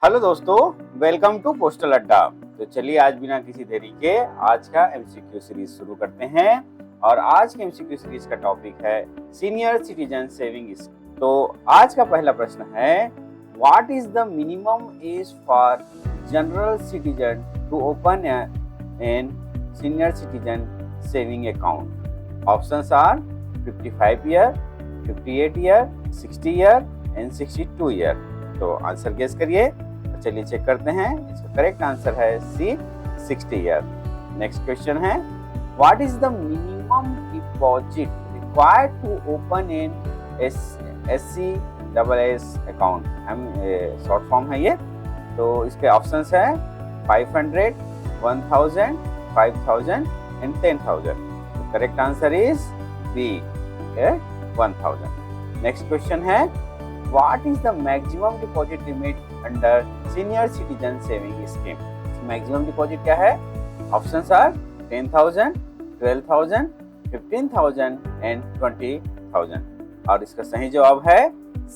Hello दोस्तों, welcome to postal अड्डा। तो चलिए आज बिना किसी देरी के आज का एमसीक्यू सीरीज शुरू करते हैं। और आज के एमसीक्यू सीरीज का टॉपिक है सीनियर सिटीजन सेविंग स्कीम। तो आज का पहला प्रश्न है, what is the minimum age for general citizen to open an senior citizen saving account? Options are 55 year, 58 year, 60 year and 62 year. तो आंसर गेस करिए। चलिए चेक करते हैं। इसका करेक्ट आंसर है सी, 60 ईयर। नेक्स्ट क्वेश्चन है, what is the minimum deposit required to open an SCSS account? Short form है ये। तो इसके ऑप्शंस है 500, 1000, 5000 and 10,000। Correct answer is B, 1000। Next question है, What is the maximum deposit limit under senior citizen saving scheme? Maximum deposit क्या है? Options are 10,000, 12,000, 15,000 and 20,000। और इसका सही जवाब है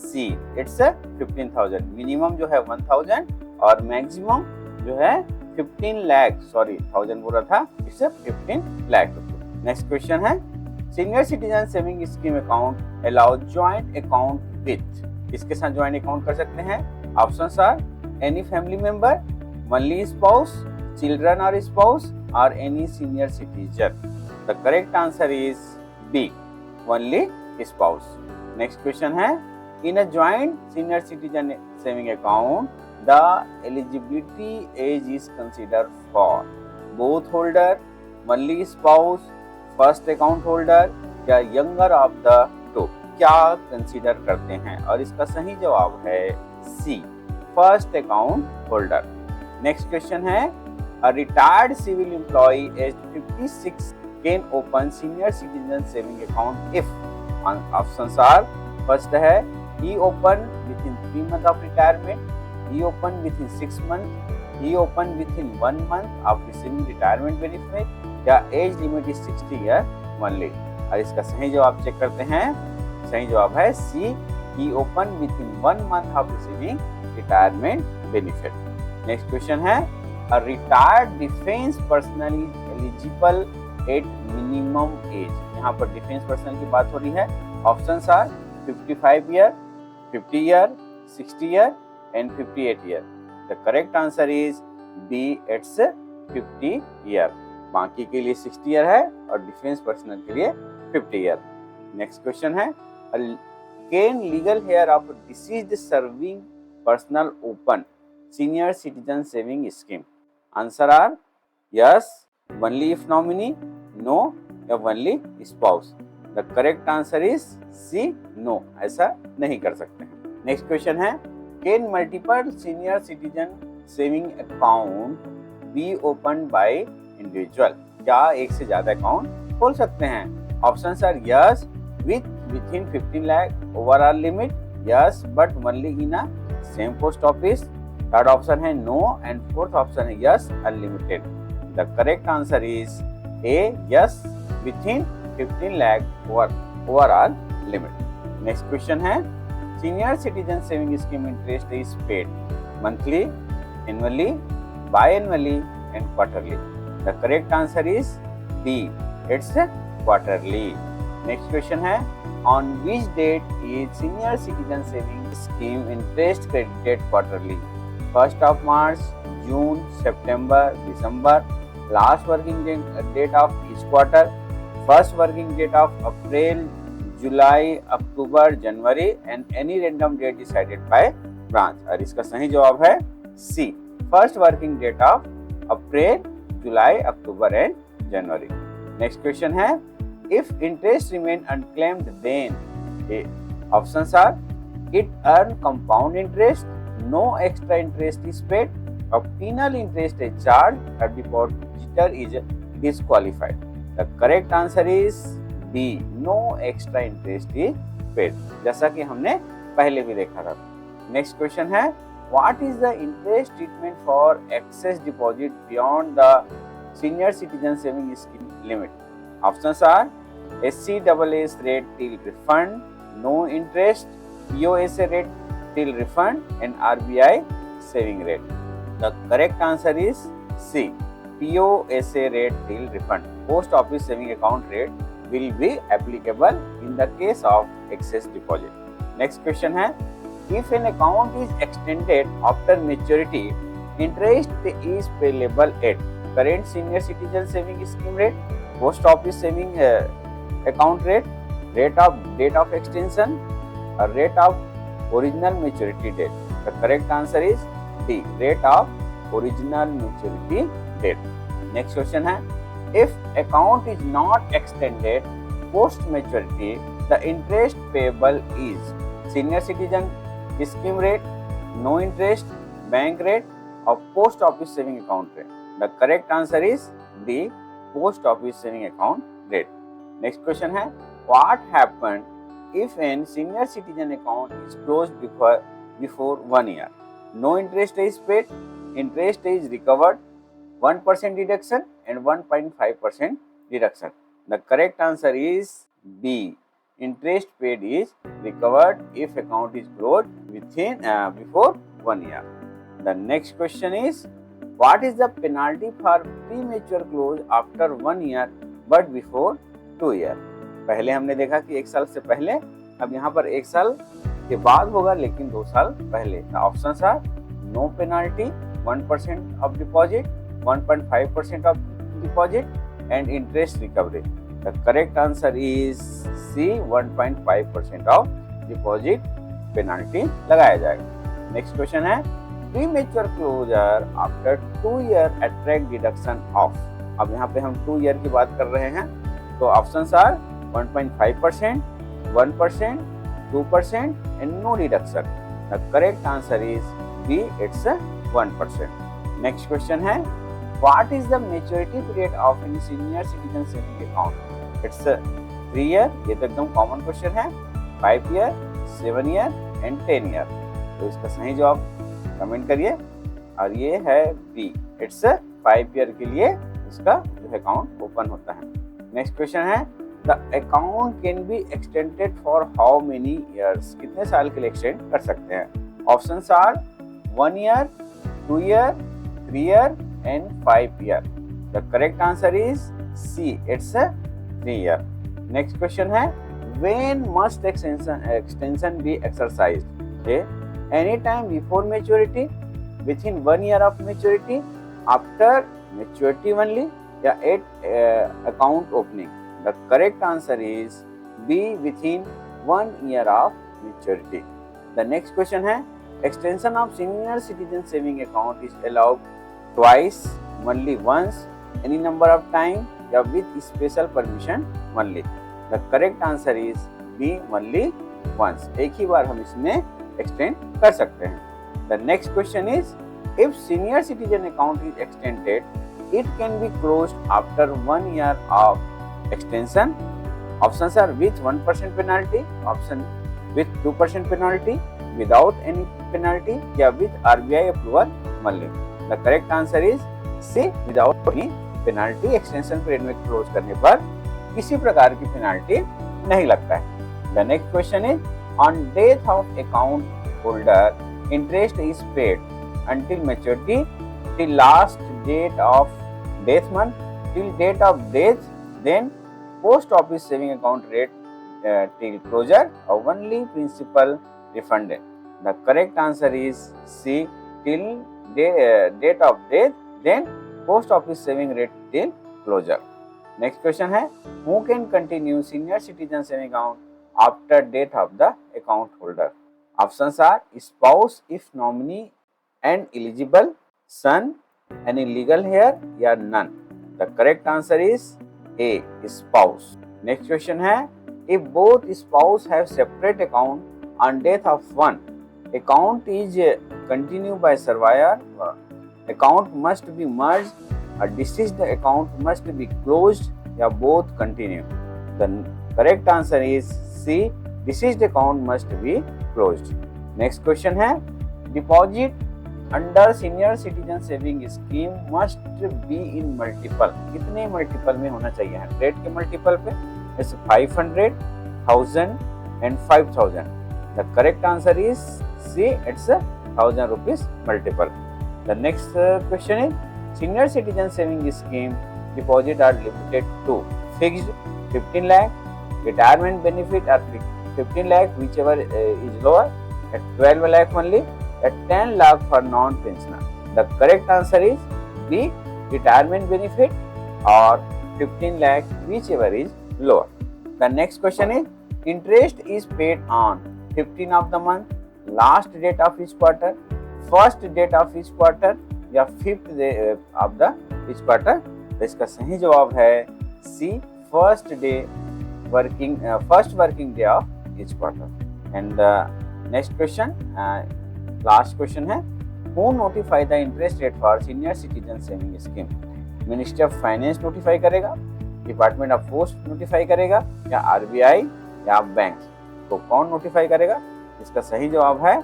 C, it's 15,000। मिनिमम जो है 1,000 और मैक्सिमम जो है 15 लाख, सॉरी 1000 बोल रहा था, इससे 15 लाख रुपए। नेक्स्ट क्वेश्चन है, senior citizen saving scheme account allow joint account with? इसके साथ ज्वाइंट अकाउंट कर सकते हैं। Options are any family member, only spouse, children और स्पाउस और any senior citizen. The correct answer is B, only spouse. Next question है, in a joint senior citizen saving account the eligibility age is consider for both holder, only spouse, first account holder या younger of the two? क्या consider करते हैं? और इसका सही जवाब है C, first account holder. Next question है, a retired civil employ age 56 can open senior citizen saving account if? Options are, first है he open within 3 month of retirement, he open within 6 month, he open within 1 month of receiving retirement benefit या age limit is 60 year only. और इसका सही जवाब check करते हैं। सही जवाब है C, he open within 1 month of receiving retirement benefit. Next question है, a retired defence personal is eligible at minimum age? यहाँ पर डिफेंस पर्सनल की बात हो रही है। Options are 55 year, 50 year, 60 year and 58 year. The correct answer is B, it's 50 year. बाकी के लिए 60 ईयर है और डिफेंस पर्सनल के लिए 50 ईयर। नेक्स्ट क्वेश्चन है, can legal heir of deceased serving personnel open senior citizen saving scheme? Answer are yes, only if nominee, no या only spouse। The correct answer is C, no, ऐसा नहीं कर सकते हैं। Next question है, can multiple senior citizen saving account be opened by individual? क्या एक से ज्यादा अकाउंट खोल सकते हैं? Options are yes, within 15 lakh overall limit, yes but only in a same post office। Third option है no and फोर्थ ऑप्शन है yes unlimited। the correct answer is A, yes within 15 lakh overall limit। next question है, senior citizen saving scheme interest is paid monthly, annually, biannually and quarterly? the correct answer is B, it's quarterly। Next question है, on which date is senior citizen saving scheme interest credited quarterly? 1 March, June, September, December, last working date of each quarter, first working date of April, July, October, January and any random date decided by branch. और इसका सही जवाब है C, first working date of April, July, October and January. Next question है, if interest remain unclaimed then options are it earn compound interest, no extra interest is paid, or penal interest is charged, or depositor is disqualified? the correct answer is B, no extra interest is paid, जैसा कि हमने पहले भी देखा था। Next question है, what is the interest treatment for excess deposit beyond the senior citizen saving scheme limit? Options are SCSS rate till refund, no interest, POSA rate till refund and RBI saving rate. The correct answer is C. POSA rate till refund. Post office saving account rate will be applicable in the case of excess deposit. Next question है, if an account is extended after maturity, interest is payable at current senior citizen saving scheme rate, post office saving account rate, rate of date of extension, or rate of original maturity date. The correct answer is D. Rate of original maturity date. Next question है, if account is not extended post maturity, the interest payable is senior citizen scheme rate, no interest, bank rate, or post office saving account rate. The correct answer is D. Post office saving account rate. Next question है, what happened if an senior citizen account is closed before 1 year? No interest is paid, interest is recovered, 1% deduction and 1.5% deduction. The correct answer is B. Interest paid is recovered if account is closed within before 1 year. The next question is, what is the penalty for premature close after 1 year but before 2 year? पहले हमने देखा कि 1 साल से पहले, अब यहाँ पर 1 साल के बाद होगा लेकिन 2 साल पहले. The options are no penalty, 1% of deposit, 1.5% of deposit and interest recovery. The correct answer is C. 1.5% of deposit penalty लगाया जाएगा. Next question है, premature closure after 2 year attract deduction of. अब यहाँ पे हम 2 year की बात कर रहे हैं, तो options are 1.5%, 1%, 2% and no deduction. The correct answer is B. It's 1%. Next question है, what is the maturity period of a senior citizen saving account? It's 3 year. ये तो एकदम कॉमन क्वेश्चन है. 5 year, 7 year and 10 year. तो इसका सही जवाब comment करिए. और ये है B. It's 5 year के लिए इसका जो अकाउंट ओपन होता है. नेक्स्ट क्वेश्चन है, the account can be extended for how many years? कितने साल के लिए एक्सटेंड कर सकते हैं? Options are 1 year, 2 year, 3 year and 5 year. The correct answer is C. It's 3 year. Next question है, when must extension be exercised? Okay. Anytime before maturity, within 1 year of maturity, after maturity only, या at account opening. The correct answer is B. Within 1 year of maturity. The next question है, extension of senior citizen saving account is allowed twice, only once, any number of time, या with special permission only. The correct answer is B. Only once. एक ही बार हम इसमें extend कर सकते हैं. The next question is, if senior citizen account is extended, it can be closed after 1 year of extension. Options are with 1% penalty, option with 2% penalty, without any penalty, या with RBI approval only. The correct answer is C. Without any penalty. Extension period में close करने पर किसी प्रकार की penalty नहीं लगता है. The next question is, on death of account holder, interest is paid until maturity, till last date of death month, till date of death, then post office saving account rate till closure, or only principal refunded. The correct answer is C. Till date of death, then post office saving rate till closure. Next question है, who can continue senior citizen saving account after death of the account holder? Options are spouse if nominee and eligible, son, any legal heir, या none. The correct answer is A. Spouse. Next question है, if both spouse have separate account on death of one, account is continued by survivor, account must be merged, or deceased account must be closed, या both continue. The correct answer is C. Deceased account must be closed. Next question है, deposit under senior citizen saving scheme must be in multiple. कितने multiple में होना चाहिए? 100 के multiple पे, जैसे 500, 1000 and 5000. The correct answer is C. It's 1000 rupees multiple. The next question is senior citizen saving scheme deposit are limited to fixed 15 lakh, retirement benefit are 15 lakh whichever is lower, at 12 lakh only, at 10 lakh for non-pensioner. The correct answer is B, retirement benefit or 15 lakh whichever is lower. The next question is interest is paid on 15 of the month, last date of each quarter, first date of each quarter या fifth day of the each quarter. तो इसका सही जवाब है C, first working day of each quarter. And next question, last question है, who notify the interest rate for senior citizen saving scheme. Ministry of finance notify करेगा, department of post notify करेगा या RBI या bank. तो कौन notify करेगा? इसका सही जवाब है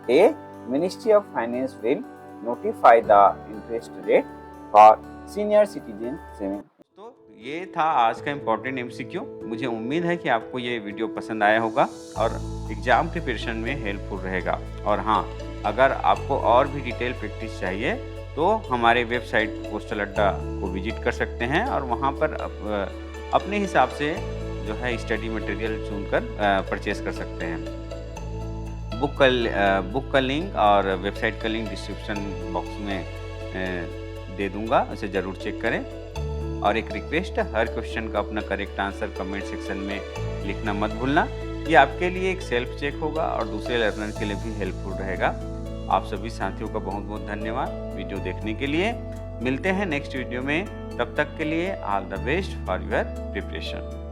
A, ministry of finance will notify the interest rate for senior citizen saving. तो ये था आज का इम्पोर्टेंट एमसीक्यू. मुझे उम्मीद है कि आपको ये वीडियो पसंद आया होगा और एग्जाम प्रिपरेशन में हेल्पफुल रहेगा. और हाँ, अगर आपको और भी डिटेल प्रैक्टिस चाहिए तो हमारे वेबसाइट पोस्टल अड्डा को विजिट कर सकते हैं और वहाँ पर अपने हिसाब से जो है स्टडी मटेरियल चुनकर परचेस कर सकते हैं. बुक का लिंक और वेबसाइट का लिंक डिस्क्रिप्शन बॉक्स में दे दूंगा, उसे ज़रूर चेक करें. और एक रिक्वेस्ट है, हर क्वेश्चन का अपना करेक्ट आंसर कमेंट सेक्शन में लिखना मत भूलना. ये आपके लिए एक सेल्फ चेक होगा और दूसरे लर्नर के लिए भी हेल्पफुल रहेगा. आप सभी साथियों का बहुत बहुत धन्यवाद वीडियो देखने के लिए. मिलते हैं नेक्स्ट वीडियो में. तब तक के लिए all the best for your preparation.